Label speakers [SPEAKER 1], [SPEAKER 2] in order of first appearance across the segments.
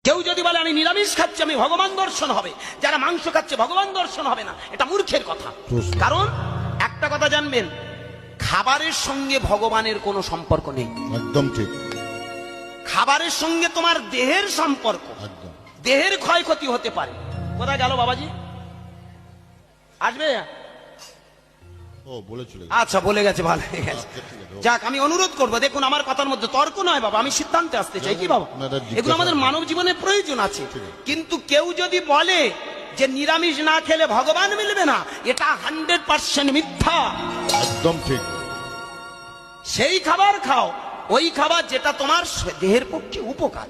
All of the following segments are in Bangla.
[SPEAKER 1] কেউ যদি বলে আমি নিরামিষ খাচ্ছি আমি ভগবান দর্শন হবে, যারা মাংস খাচ্ছে ভগবান দর্শন হবে না, এটা মূর্খের কথা। কারণ একটা কথা জানবেন, খাবারের সঙ্গে ভগবানের কোনো সম্পর্ক নেই।
[SPEAKER 2] একদম ঠিক।
[SPEAKER 1] খাবারের সঙ্গে তোমার দেহের সম্পর্ক।
[SPEAKER 2] একদম।
[SPEAKER 1] দেহের ক্ষয়ক্ষতি হতে পারে। কোথায় গেল বাবাজি? আসবে?
[SPEAKER 2] ও বলে চলে গেছে।
[SPEAKER 1] আচ্ছা বলে গেছে, ভালো হয়ে গেছে।
[SPEAKER 2] আচ্ছা, ঠিক আছে।
[SPEAKER 1] যাক, আমি অনুরোধ করবো, দেখুন আমার কথার মধ্যে তর্ক নয় বাবা, আমি সিদ্ধান্তে আসতে চাই। কি বাবা,
[SPEAKER 2] আপনাদের জিজ্ঞাসা-
[SPEAKER 1] এগুলো আমাদের মানব জীবনে প্রয়োজন আছে।
[SPEAKER 2] ঠিক আছে।
[SPEAKER 1] কিন্তু কেউ যদি বলে যে নিরামিষ না খেলে ভগবান মিলবে না, এটা 100% মিথ্যা।
[SPEAKER 2] একদম ঠিক।
[SPEAKER 1] সেই খাবার খাও, ওই খাবার যেটা তোমার দেহের পক্ষে উপকার।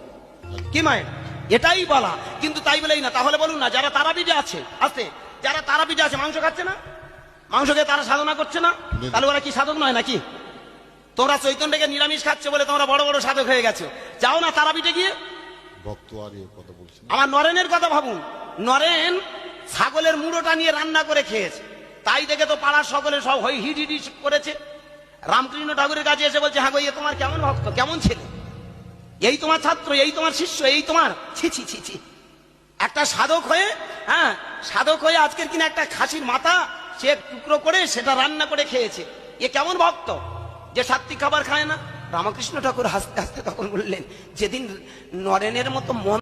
[SPEAKER 1] কি মায়ের, এটাই বলা। কিন্তু তাই বলেই না, তাহলে বলুন না, যারা তারাপীঠে আছে, আসতে যারা তারাপীঠে আছে মাংস খাচ্ছে না, মাংস খেয়ে তারা সাধনা করছে না, তাহলে ওরা কি সাধক নয় নাকি? তোমরা চৈতন্যকে নিরামিষ খাচ্ছে বলে তোমরা বড় বড় সাধক হয়ে গেছো। যাও না তারাপীঠে গিয়ে।
[SPEAKER 2] ভক্ত আর এর কথা বলছেন।
[SPEAKER 1] আমার নরেনের কথা ভাবুন, নরেন ছাগলের মুড়োটা নিয়ে রান্না করে খেয়েছে, তাই দেখে তো পাড়ার সকলে সব হিডিডি করেছে। রামকৃষ্ণ ঠাকুরের কাছে এসে বলছে, হ্যাঁ গো, ইয়ে তোমার কেমন ভক্ত, কেমন ছেলে, এই তোমার ছাত্র, এই তোমার শিষ্য, এই তোমার ছি ছি ছি ছি। একটা সাধক হয়ে, হ্যাঁ সাধক হয়ে আজকের কিনা একটা খাসির মাথা সে টুকরো করে সেটা রান্না করে খেয়েছে, এ কেমন ভক্ত যে সাত্বিক খাবার খায় না? রামকৃষ্ণ ঠাকুর হাসতে হাসতে তখন বললেন, যেদিন নরেনের মতো মন